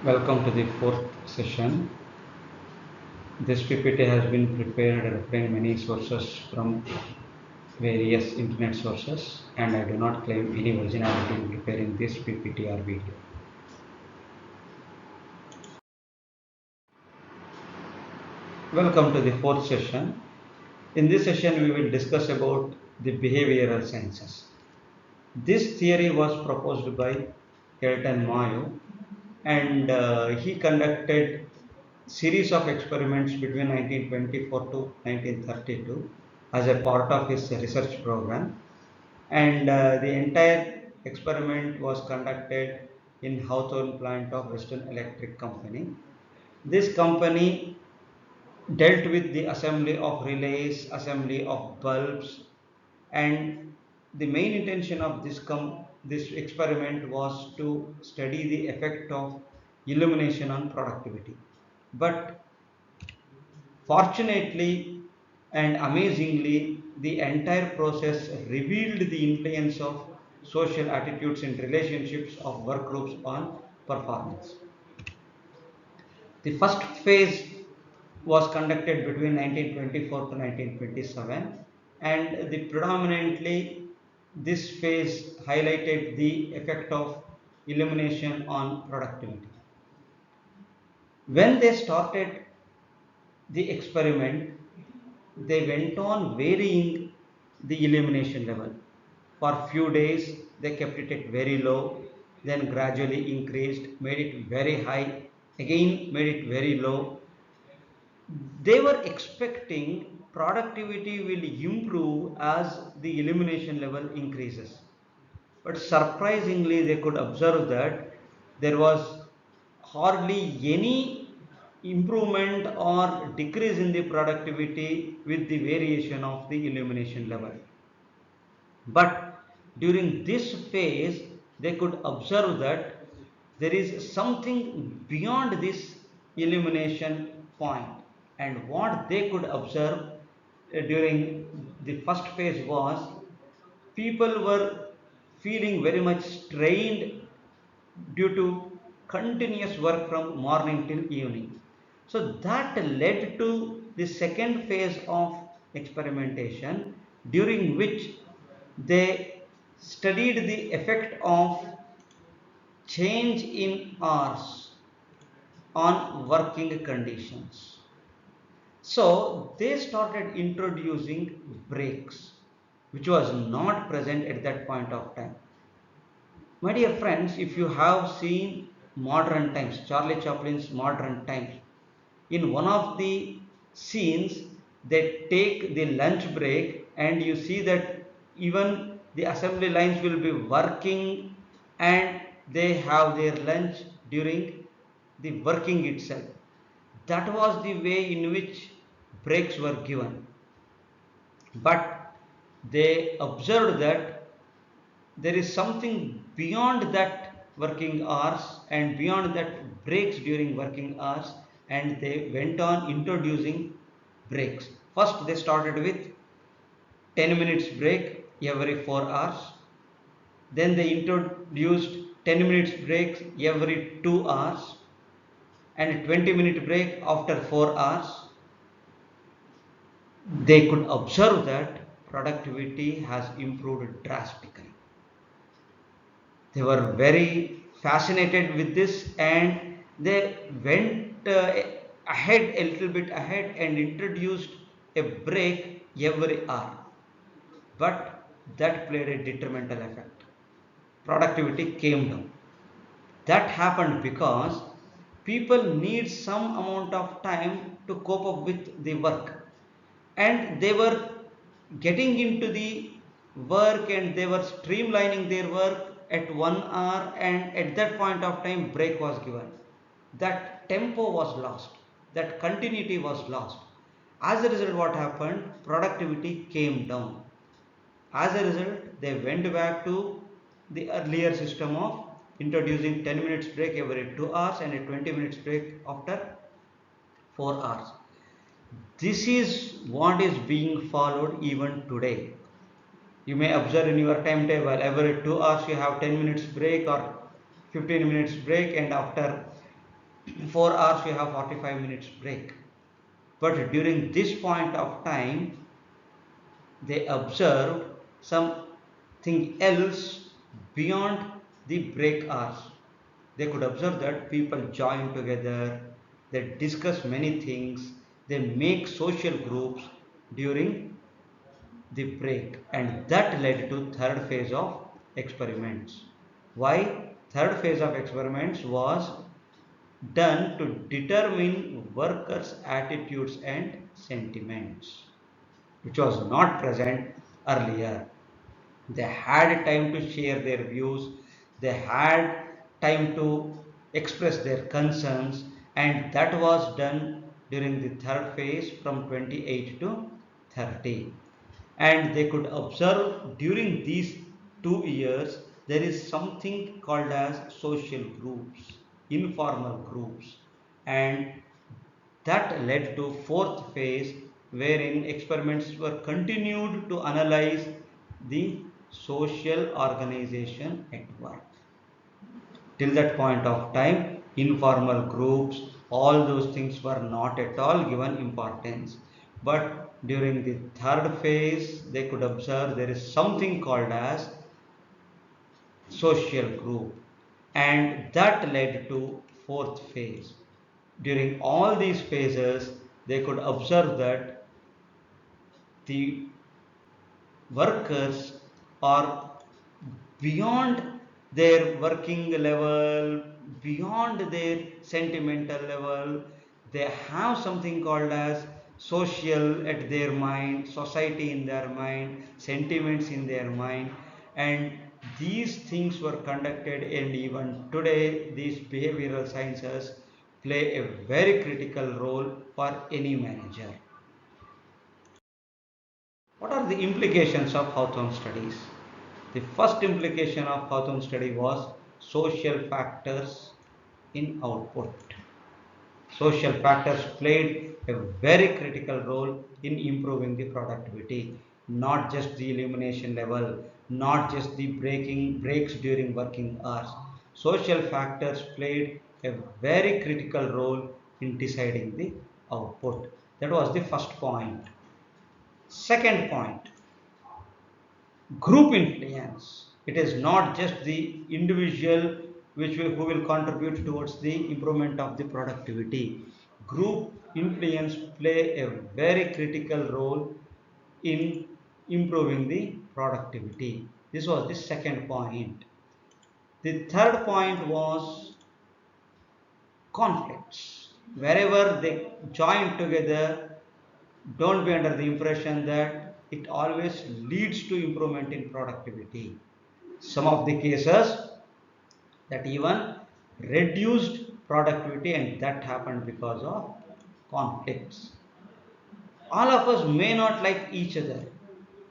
Welcome to the fourth session. This PPT has been prepared referring many sources from various internet sources, and I do not claim any originality in preparing this PPT or video. Welcome to the fourth session. In this session, we will discuss about the behavioral sciences. This theory was proposed by Kelton Mayo, and he conducted series of experiments between 1924 to 1932 as a part of his research program, and the entire experiment was conducted in Hawthorne plant of Western Electric Company. This company dealt with the assembly of relays, assembly of bulbs, and the main intention of this experiment was to study the effect of illumination on productivity. But fortunately and amazingly, the entire process revealed the influence of social attitudes and relationships of work groups on performance. The first phase was conducted between 1924 to 1927, and the predominantly this phase highlighted the effect of illumination on productivity. When they started the experiment, they went on varying the illumination level. For few days, they kept it at very low, then gradually increased, made it very high, again made it very low. They were expecting productivity will improve as the illumination level increases. But surprisingly, they could observe that there was hardly any improvement or decrease in the productivity with the variation of the illumination level. But during this phase, they could observe that there is something beyond this illumination point. And what they could observe during the first phase was people were feeling very much strained due to continuous work from morning till evening. So that led to the second phase of experimentation, during which they studied the effect of change in hours on working conditions. So they started introducing breaks, which was not present at that point of time. My dear friends, if you have seen Modern Times, Charlie Chaplin's Modern Times, in one of the scenes, they take the lunch break, and you see that even the assembly lines will be working and they have their lunch during the working itself. That was the way in which breaks were given. But they observed that there is something beyond that working hours and beyond that breaks during working hours, and they went on introducing breaks. First, they started with 10 minutes break every 4 hours. Then they introduced 10 minutes breaks every 2 hours and 20-minute break after 4 hours. They could observe that productivity has improved drastically. They were very fascinated with this, and they went ahead, a little bit ahead, and introduced a break every hour. But that played a detrimental effect. Productivity came down. That happened because people need some amount of time to cope up with the work, and they were getting into the work and they were streamlining their work at 1 hour, and at that point of time break was given. That tempo was lost, that continuity was lost. As a result, what happened? Productivity came down. As a result, they went back to the earlier system of introducing 10 minutes break every 2 hours and a 20 minutes break after 4 hours. This is what is being followed even today. You may observe in your timetable every 2 hours you have 10 minutes break or 15 minutes break, and after 4 hours we have 45 minutes break. But during this point of time, they observed something else beyond the break hours. They could observe that people join together, they discuss many things, they make social groups during the break, and that led to third phase of experiments. Why? Third phase of experiments was done to determine workers' attitudes and sentiments, which was not present earlier. They had time to share their views, they had time to express their concerns, and that was done during the third phase from 28 to 30. And they could observe during these 2 years there is something called as social groups, informal groups, and that led to fourth phase wherein experiments were continued to analyze the social organization at work. Till that point of time, informal groups, all those things were not at all given importance. But during the third phase, they could observe there is something called as social group, and that led to fourth phase. During all these phases, they could observe that the workers are beyond their working level, beyond their sentimental level. They have something called as social at their mind, society in their mind, sentiments in their mind, and these things were conducted, and even today these behavioral sciences play a very critical role for any manager. What are the implications of Hawthorne studies? The first implication of Hawthorne study was social factors in output. Social factors played a very critical role in improving the productivity, not just the elimination level, not just the breaks during working hours. Social factors played a very critical role in deciding the output. That was the first point. Second point, group influence. It is not just the individual who will contribute towards the improvement of the productivity. Group influence play a very critical role in improving the productivity. This was the second point. The third point was conflicts. Wherever they join together, don't be under the impression that it always leads to improvement in productivity. Some of the cases that even reduced productivity, and that happened because of conflicts. All of us may not like each other,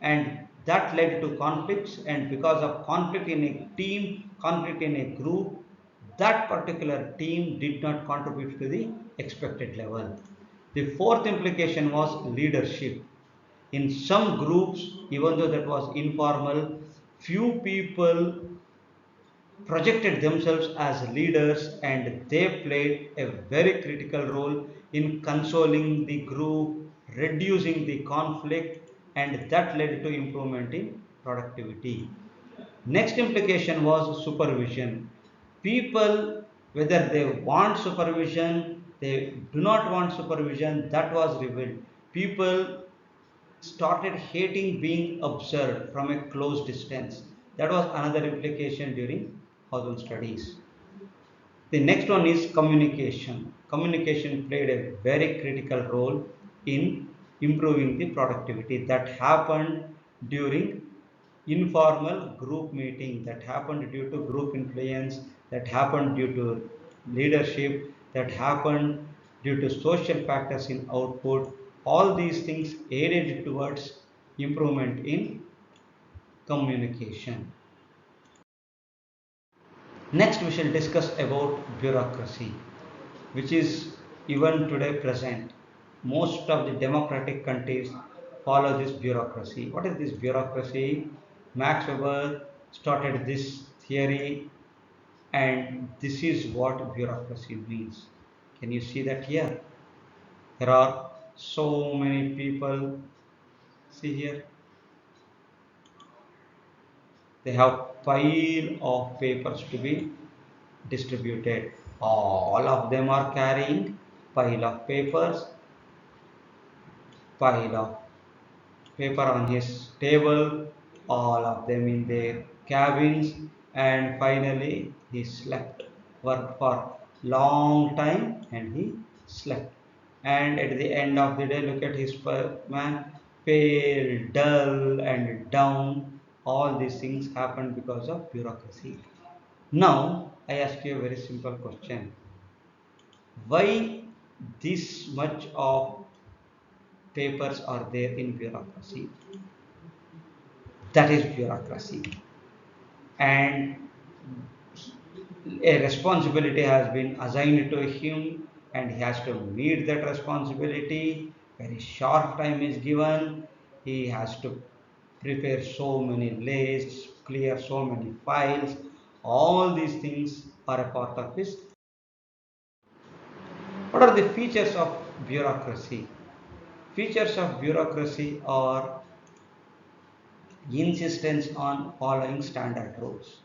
and that led to conflicts, and because of conflict in a team, conflict in a group, that particular team did not contribute to the expected level. The fourth implication was leadership. In some groups, even though that was informal, few people projected themselves as leaders, and they played a very critical role in consoling the group, reducing the conflict, and that led to improvement in productivity. Next implication was supervision. People, whether they want supervision, they do not want supervision, that was revealed. People started hating being observed from a close distance. That was another implication during Hawthorne studies. The next one is communication. Communication played a very critical role in improving the productivity. That happened during informal group meeting, that happened due to group influence, that happened due to leadership, that happened due to social factors in output. All these things aided towards improvement in communication. Next, we shall discuss about bureaucracy, which is even today present. Most of the democratic countries follow this bureaucracy. What is this bureaucracy? Max Weber started this theory, and this is what bureaucracy means. Can you see that here? There are so many people. See here, they have pile of papers to be distributed. All of them are carrying pile of papers, pile of paper on his table, all of them in their cabins, and finally he slept. Worked for long time and he slept. And at the end of the day, look at his man, pale, dull, and down. All these things happened because of bureaucracy. Now, I ask you a very simple question. Why this much of papers are there in bureaucracy? That is bureaucracy. And a responsibility has been assigned to him and he has to meet that responsibility. Very short time is given. He has to prepare so many lists, clear so many files. All these things are a part of his. What are the features of bureaucracy? Features of bureaucracy are insistence on following standard rules.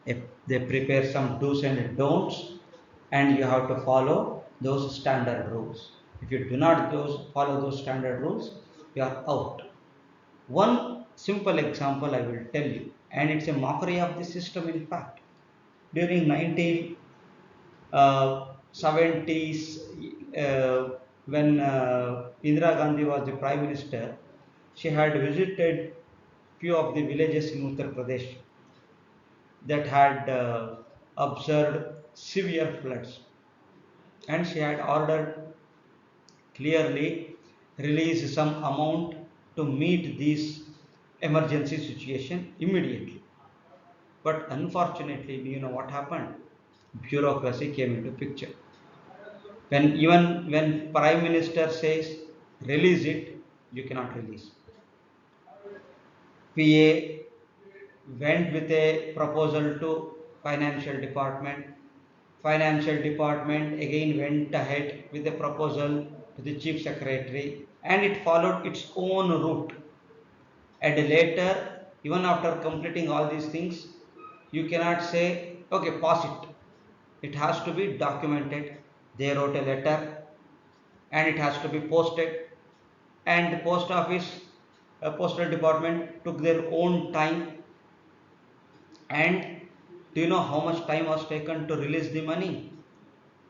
If they prepare some do's and don'ts, and you have to follow those standard rules. If you do not follow those standard rules, you are out. One simple example I will tell you, and it's a mockery of the system in fact. During 1970s, when Indira Gandhi was the Prime Minister, she had visited few of the villages in Uttar Pradesh that had observed severe floods, and she had ordered clearly release some amount to meet this emergency situation immediately. But unfortunately, you know what happened? Bureaucracy came into picture. When even when Prime Minister says release it, you cannot release. PA went with a proposal to financial department. Financial department again went ahead with a proposal to the chief secretary, and it followed its own route. And later, even after completing all these things, you cannot say, okay, pass it. It has to be documented. They wrote a letter and it has to be posted. And the post office, postal department took their own time. And do you know how much time was taken to release the money?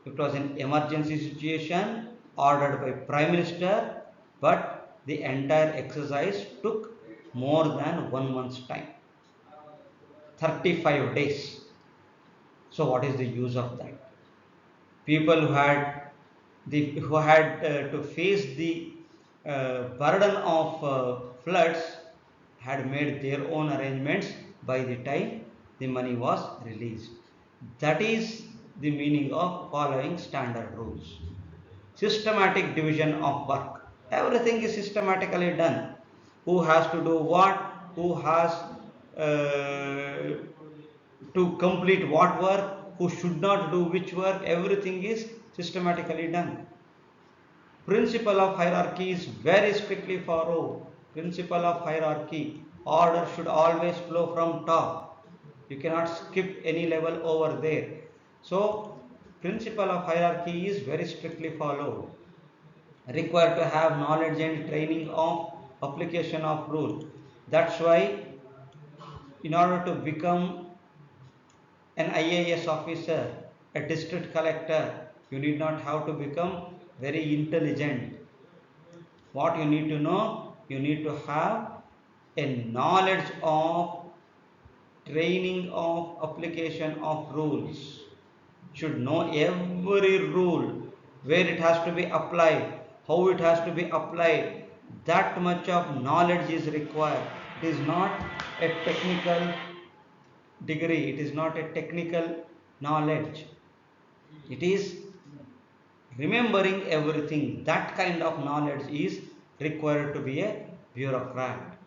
It was an emergency situation ordered by Prime Minister, but the entire exercise took more than 1 month's time, 35 days. So what is the use of that? People who had to face the burden of floods had made their own arrangements by the time the money was released. That is the meaning of following standard rules. Systematic division of work. Everything is systematically done. Who has to do what? Who has to complete what work? Who should not do which work? Everything is systematically done. Principle of hierarchy is very strictly followed. Principle of hierarchy. Order should always flow from top. You cannot skip any level over there. So, principle of hierarchy is very strictly followed. Required to have knowledge and training of application of rule. That's why, in order to become an IAS officer, a district collector, you need not have to become very intelligent. What you need to know, you need to have a knowledge of training of application of rules. Should know every rule, where it has to be applied, how it has to be applied. That much of knowledge is required. It is not a technical degree, it is not a technical knowledge. It is remembering everything. That kind of knowledge is required to be a bureaucrat.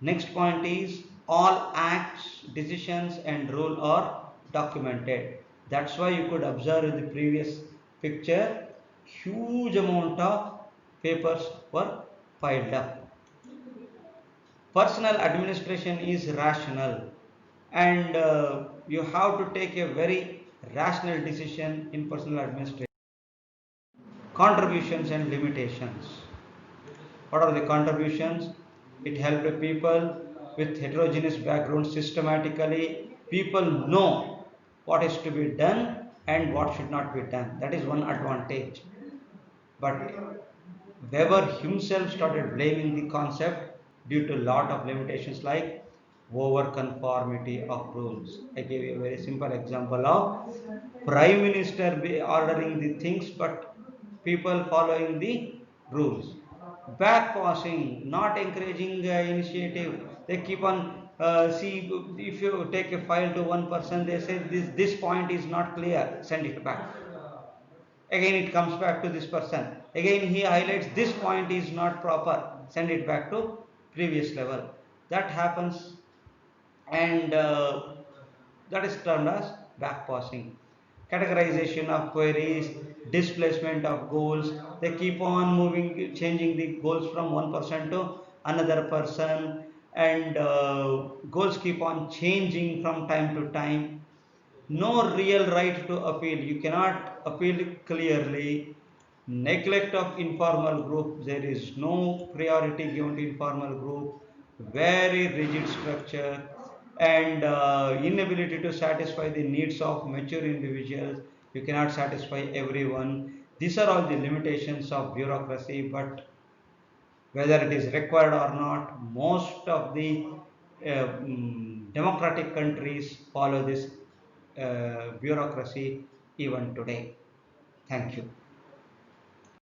Next point is all acts, decisions and rule are documented. That's why you could observe in the previous picture, huge amount of papers were piled up. Personal administration is rational, and you have to take a very rational decision in personal administration. Contributions and limitations. What are the contributions? It helped people with heterogeneous backgrounds systematically. People know what is to be done and what should not be done. That is one advantage. But Weber himself started blaming the concept due to a lot of limitations like over conformity of rules. I gave you a very simple example of Prime Minister ordering the things but people following the rules. Backpassing, not encouraging initiative. They keep on see if you take a file to one person, they say this point is not clear, send it back. Again it comes back to this person, again he highlights this point is not proper, send it back to previous level. That happens, and that is termed as backpassing. Categorization of queries, displacement of goals, they keep on moving, changing the goals from one person to another person, and goals keep on changing from time to time. No real right to appeal, you cannot appeal clearly. Neglect of informal group, there is no priority given to informal group. Very rigid structure, and inability to satisfy the needs of mature individuals. You cannot satisfy everyone. These are all the limitations of bureaucracy, but whether it is required or not, most of the democratic countries follow this bureaucracy even today. Thank you.